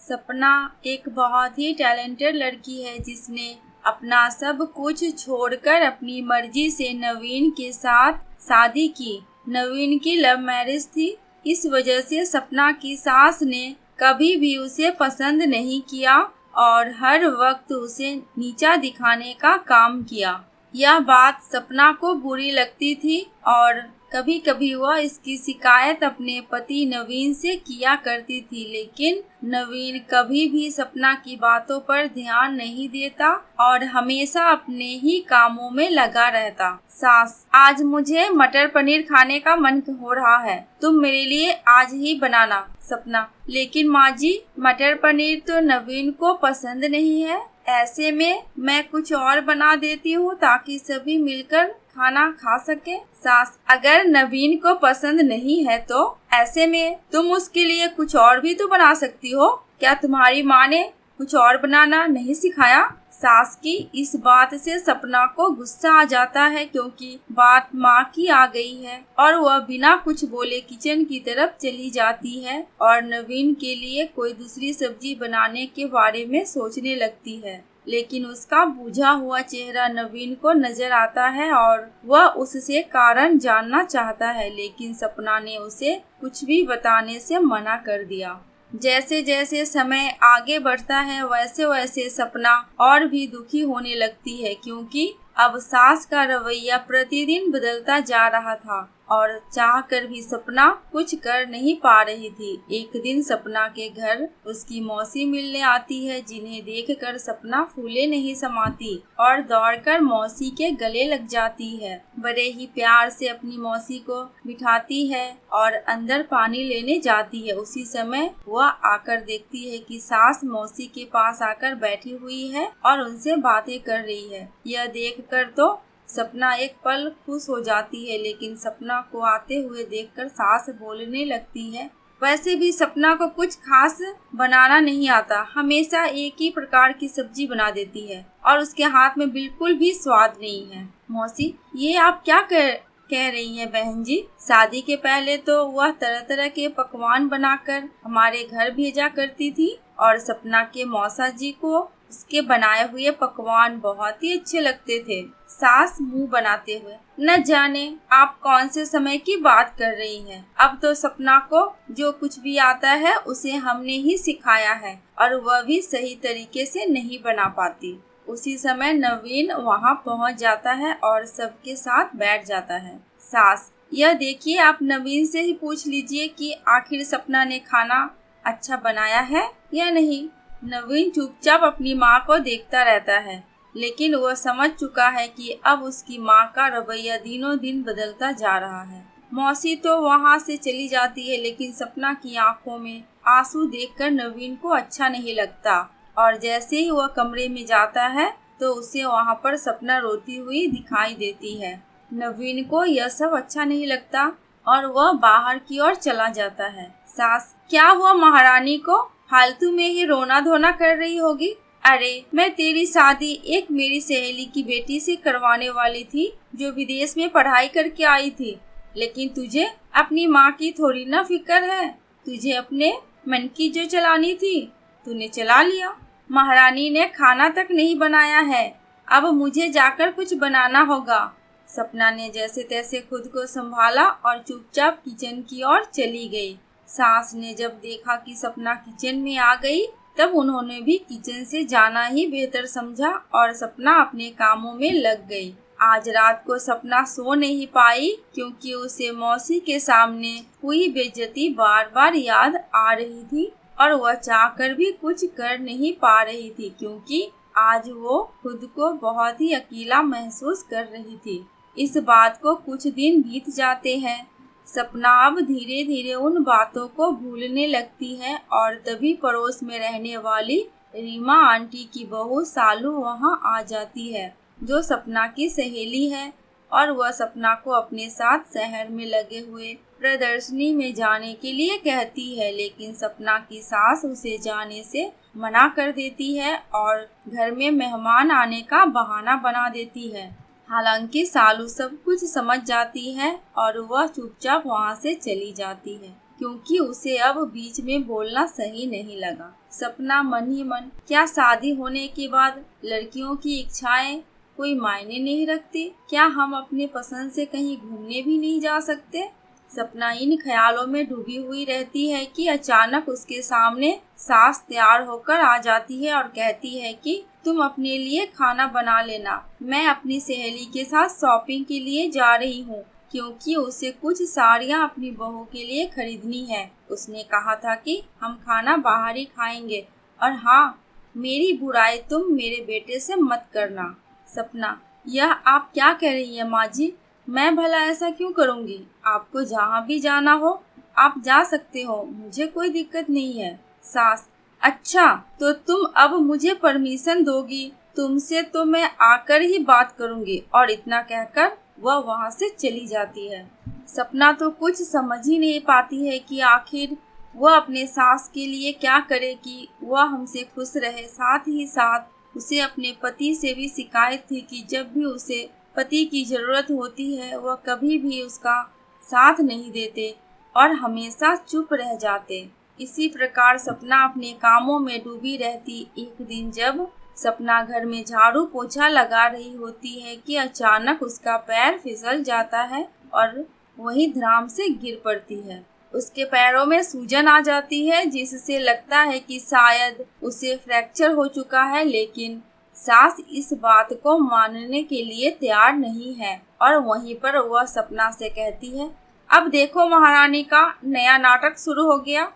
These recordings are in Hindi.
सपना एक बहुत ही टैलेंटेड लड़की है जिसने अपना सब कुछ छोड़कर अपनी मर्जी से नवीन के साथ शादी की। नवीन की लव मैरिज थी। इस वजह से सपना की सास ने कभी भी उसे पसंद नहीं किया और हर वक्त उसे नीचा दिखाने का काम किया। यह बात सपना को बुरी लगती थी और कभी कभी वह इसकी शिकायत अपने पति नवीन से किया करती थी, लेकिन नवीन कभी भी सपना की बातों पर ध्यान नहीं देता और हमेशा अपने ही कामों में लगा रहता। सास, आज मुझे मटर पनीर खाने का मन हो रहा है, तुम मेरे लिए आज ही बनाना। सपना, लेकिन माँ जी, मटर पनीर तो नवीन को पसंद नहीं है। ऐसे में मैं कुछ और बना देती हूँ ताकि सभी मिलकर खाना खा सके। सास, अगर नवीन को पसंद नहीं है तो ऐसे में तुम उसके लिए कुछ और भी तो बना सकती हो। क्या तुम्हारी माँ ने कुछ और बनाना नहीं सिखाया? सास की इस बात से सपना को गुस्सा आ जाता है क्योंकि बात माँ की आ गई है और वह बिना कुछ बोले किचन की तरफ चली जाती है और नवीन के लिए कोई दूसरी सब्जी बनाने के बारे में सोचने लगती है। लेकिन उसका बुझा हुआ चेहरा नवीन को नजर आता है और वह उससे कारण जानना चाहता है, लेकिन सपना ने उसे कुछ भी बताने से मना कर दिया। जैसे जैसे समय आगे बढ़ता है वैसे वैसे सपना और भी दुखी होने लगती है क्योंकि अब सास का रवैया प्रतिदिन बदलता जा रहा था और चाहकर भी सपना कुछ कर नहीं पा रही थी। एक दिन सपना के घर उसकी मौसी मिलने आती है, जिन्हें देखकर सपना फूले नहीं समाती और दौड़कर मौसी के गले लग जाती है। बड़े ही प्यार से अपनी मौसी को बिठाती है और अंदर पानी लेने जाती है। उसी समय वह आकर देखती है कि सास मौसी के पास आकर बैठी हुई है और उनसे बातें कर रही है। यह देखकर तो सपना एक पल खुश हो जाती है, लेकिन सपना को आते हुए देखकर सास बोलने लगती है, वैसे भी सपना को कुछ खास बनाना नहीं आता, हमेशा एक ही प्रकार की सब्जी बना देती है और उसके हाथ में बिल्कुल भी स्वाद नहीं है। मौसी, ये आप क्या कह रही हैं बहन जी? शादी के पहले तो वह तरह तरह के पकवान बनाकर हमारे घर भेजा करती थी और सपना के मौसा जी को उसके बनाए हुए पकवान बहुत ही अच्छे लगते थे। सास मुंह बनाते हुए, न जाने आप कौन से समय की बात कर रही हैं। अब तो सपना को जो कुछ भी आता है उसे हमने ही सिखाया है और वह भी सही तरीके से नहीं बना पाती। उसी समय नवीन वहां पहुंच जाता है और सबके साथ बैठ जाता है। सास, यह देखिए, आप नवीन से ही पूछ लीजिए कि आखिर सपना ने खाना अच्छा बनाया है या नहीं। नवीन चुपचाप अपनी माँ को देखता रहता है, लेकिन वह समझ चुका है कि अब उसकी माँ का रवैया दिनों दिन बदलता जा रहा है। मौसी तो वहाँ से चली जाती है, लेकिन सपना की आंखों में आंसू देखकर नवीन को अच्छा नहीं लगता और जैसे ही वह कमरे में जाता है तो उसे वहाँ पर सपना रोती हुई दिखाई देती है। नवीन को यह सब अच्छा नहीं लगता और वह बाहर की ओर चला जाता है। सास, क्या हुआ महारानी को फालतू में ही रोना धोना कर रही होगी? अरे, मैं तेरी शादी एक मेरी सहेली की बेटी से करवाने वाली थी जो विदेश में पढ़ाई करके आई थी, लेकिन तुझे अपनी माँ की थोड़ी ना फिक्र है। तुझे अपने मन की जो चलानी थी तूने चला लिया। महारानी ने खाना तक नहीं बनाया है, अब मुझे जाकर कुछ बनाना होगा। सपना ने जैसे तैसे खुद को संभाला और चुपचाप किचन की ओर चली गई। सास ने जब देखा कि सपना किचन में आ गई तब उन्होंने भी किचन से जाना ही बेहतर समझा और सपना अपने कामों में लग गई। आज रात को सपना सो नहीं पाई क्योंकि उसे मौसी के सामने हुई बेइज्जती बार बार याद आ रही थी और वह चाहकर भी कुछ कर नहीं पा रही थी क्योंकि आज वो खुद को बहुत ही अकेला महसूस कर रही थी। इस बात को कुछ दिन बीत जाते हैं। सपना अब धीरे धीरे उन बातों को भूलने लगती है और तभी पड़ोस में रहने वाली रीमा आंटी की बहू सालू वहां आ जाती है, जो सपना की सहेली है और वह सपना को अपने साथ शहर में लगे हुए प्रदर्शनी में जाने के लिए कहती है, लेकिन सपना की सास उसे जाने से मना कर देती है और घर में मेहमान आने का बहाना बना देती है। हालांकि सालू सब कुछ समझ जाती है और वह चुपचाप वहां से चली जाती है। क्योंकि उसे अब बीच में बोलना सही नहीं लगा। सपना मन ही मन, क्या शादी होने के बाद लड़कियों की इच्छाएं कोई मायने नहीं रखती? क्या हम अपने पसंद से कहीं घूमने भी नहीं जा सकते? सपना इन ख्यालों में डूबी हुई रहती है कि अचानक उसके सामने सास तैयार होकर आ जाती है और कहती है कि तुम अपने लिए खाना बना लेना, मैं अपनी सहेली के साथ शॉपिंग के लिए जा रही हूँ, क्योंकि उसे कुछ साड़ियाँ अपनी बहू के लिए खरीदनी है। उसने कहा था कि हम खाना बाहर ही खाएंगे, और हाँ, मेरी बुराई तुम मेरे बेटे से मत करना। सपना, यह आप क्या कह रही है माँ जी? मैं भला ऐसा क्यों करूँगी? आपको जहाँ भी जाना हो आप जा सकते हो, मुझे कोई दिक्कत नहीं है। सास, अच्छा तो तुम अब मुझे परमिशन दोगी? तुमसे तो मैं आकर ही बात करूँगी। और इतना कहकर वह वहाँ से चली जाती है। सपना तो कुछ समझ ही नहीं पाती है कि आखिर वह अपने सास के लिए क्या करे कि वह हमसे खुश रहे। साथ ही साथ उसे अपने पति से भी शिकायत थी कि जब भी उसे पति की जरूरत होती है वह कभी भी उसका साथ नहीं देते और हमेशा चुप रह जाते। इसी प्रकार सपना अपने कामों में डूबी रहती। एक दिन जब सपना घर में झाड़ू पोछा लगा रही होती है कि अचानक उसका पैर फिसल जाता है और वही धड़ाम से गिर पड़ती है। उसके पैरों में सूजन आ जाती है, जिससे लगता है कि शायद उसे फ्रैक्चर हो चुका है, लेकिन सास इस बात को मानने के लिए तैयार नहीं है और वहीं पर वह सपना से कहती है, अब देखो महारानी का नया नाटक शुरू हो गया।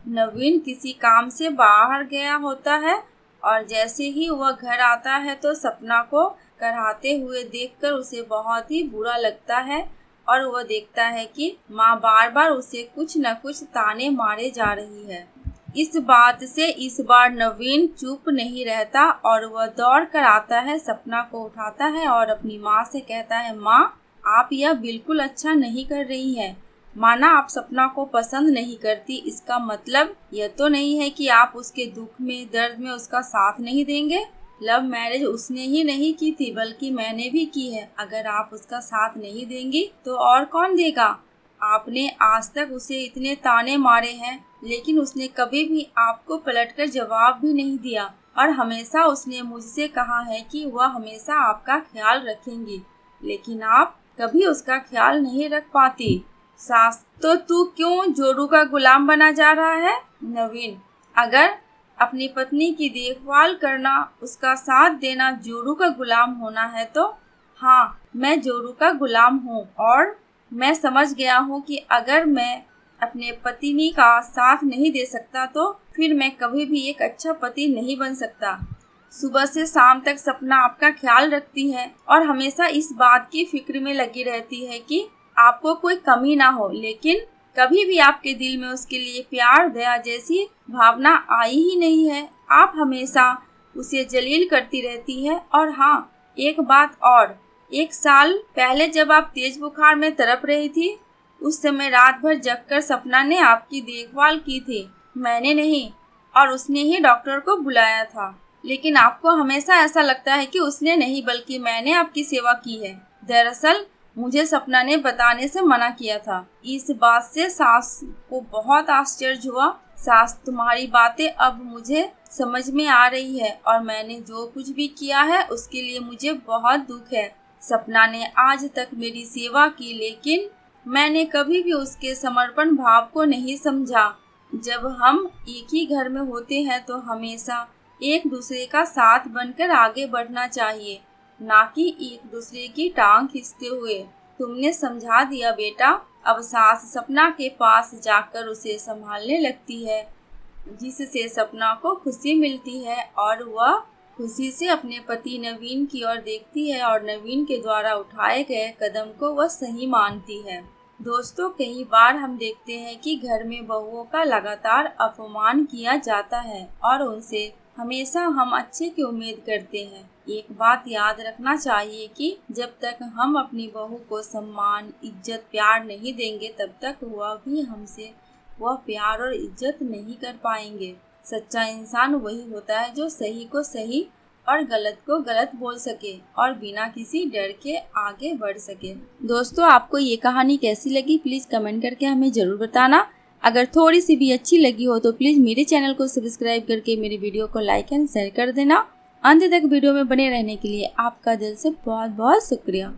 नवीन किसी काम से बाहर गया होता है और जैसे ही वह घर आता है तो सपना को कराहते हुए देखकर उसे बहुत ही बुरा लगता है और वह देखता है कि माँ बार बार उसे कुछ न कुछ ताने मारे जा रही है। इस बात से इस बार नवीन चुप नहीं रहता और वह दौड़ कर आता है, सपना को उठाता है और अपनी माँ से कहता है, माँ आप यह बिल्कुल अच्छा नहीं कर रही हैं। माना आप सपना को पसंद नहीं करती, इसका मतलब यह तो नहीं है कि आप उसके दुख में दर्द में उसका साथ नहीं देंगे। लव मैरिज उसने ही नहीं की थी बल्कि मैंने भी की है। अगर आप उसका साथ नहीं देंगी तो और कौन देगा? आपने आज तक उसे इतने ताने मारे हैं लेकिन उसने कभी भी आपको पलटकर जवाब भी नहीं दिया और हमेशा उसने मुझसे कहा है कि वह हमेशा आपका ख्याल रखेंगी, लेकिन आप कभी उसका ख्याल नहीं रख पाती। सास, तो तू क्यों जोरू का गुलाम बना जा रहा है? नवीन, अगर अपनी पत्नी की देखभाल करना, उसका साथ देना जोरू का गुलाम होना है तो हाँ, मैं जोरू का गुलाम हूँ और मैं समझ गया हूँ कि अगर मैं अपने पत्नी का साथ नहीं दे सकता तो फिर मैं कभी भी एक अच्छा पति नहीं बन सकता। सुबह से शाम तक सपना आपका ख्याल रखती है और हमेशा इस बात की फिक्र में लगी रहती है कि आपको कोई कमी ना हो, लेकिन कभी भी आपके दिल में उसके लिए प्यार दया जैसी भावना आई ही नहीं है। आप हमेशा उसे जलील करती रहती है। और हाँ, एक बात और, 1 साल पहले जब आप तेज बुखार में तड़प रही थी उस समय रात भर जगकर सपना ने आपकी देखभाल की थी, मैंने नहीं, और उसने ही डॉक्टर को बुलाया था। लेकिन आपको हमेशा ऐसा लगता है कि उसने नहीं बल्कि मैंने आपकी सेवा की है। दरअसल मुझे सपना ने बताने से मना किया था। इस बात से सास को बहुत आश्चर्य हुआ। सास, तुम्हारी बातें अब मुझे समझ में आ रही है और मैंने जो कुछ भी किया है उसके लिए मुझे बहुत दुख है। सपना ने आज तक मेरी सेवा की, लेकिन मैंने कभी भी उसके समर्पण भाव को नहीं समझा। जब हम एक ही घर में होते हैं तो हमेशा एक दूसरे का साथ बनकर आगे बढ़ना चाहिए, ना कि एक दूसरे की टांग खींचते हुए। तुमने समझा दिया बेटा। अब सास सपना के पास जाकर उसे संभालने लगती है, जिससे सपना को खुशी मिलती है और वह खुशी से अपने पति नवीन की ओर देखती है और नवीन के द्वारा उठाए गए कदम को वह सही मानती है। दोस्तों, कई बार हम देखते हैं कि घर में बहुओं का लगातार अपमान किया जाता है और उनसे हमेशा हम अच्छे की उम्मीद करते हैं। एक बात याद रखना चाहिए कि जब तक हम अपनी बहू को सम्मान, इज्जत, प्यार नहीं देंगे तब तक वह भी हमसे वह प्यार और इज्जत नहीं कर पाएंगे। सच्चा इंसान वही होता है जो सही को सही और गलत को गलत बोल सके और बिना किसी डर के आगे बढ़ सके। दोस्तों, आपको ये कहानी कैसी लगी प्लीज कमेंट करके हमें जरूर बताना। अगर थोड़ी सी भी अच्छी लगी हो तो प्लीज़ मेरे चैनल को सब्सक्राइब करके मेरी वीडियो को लाइक एंड शेयर कर देना। अंत तक वीडियो में बने रहने के लिए आपका दिल से बहुत बहुत शुक्रिया।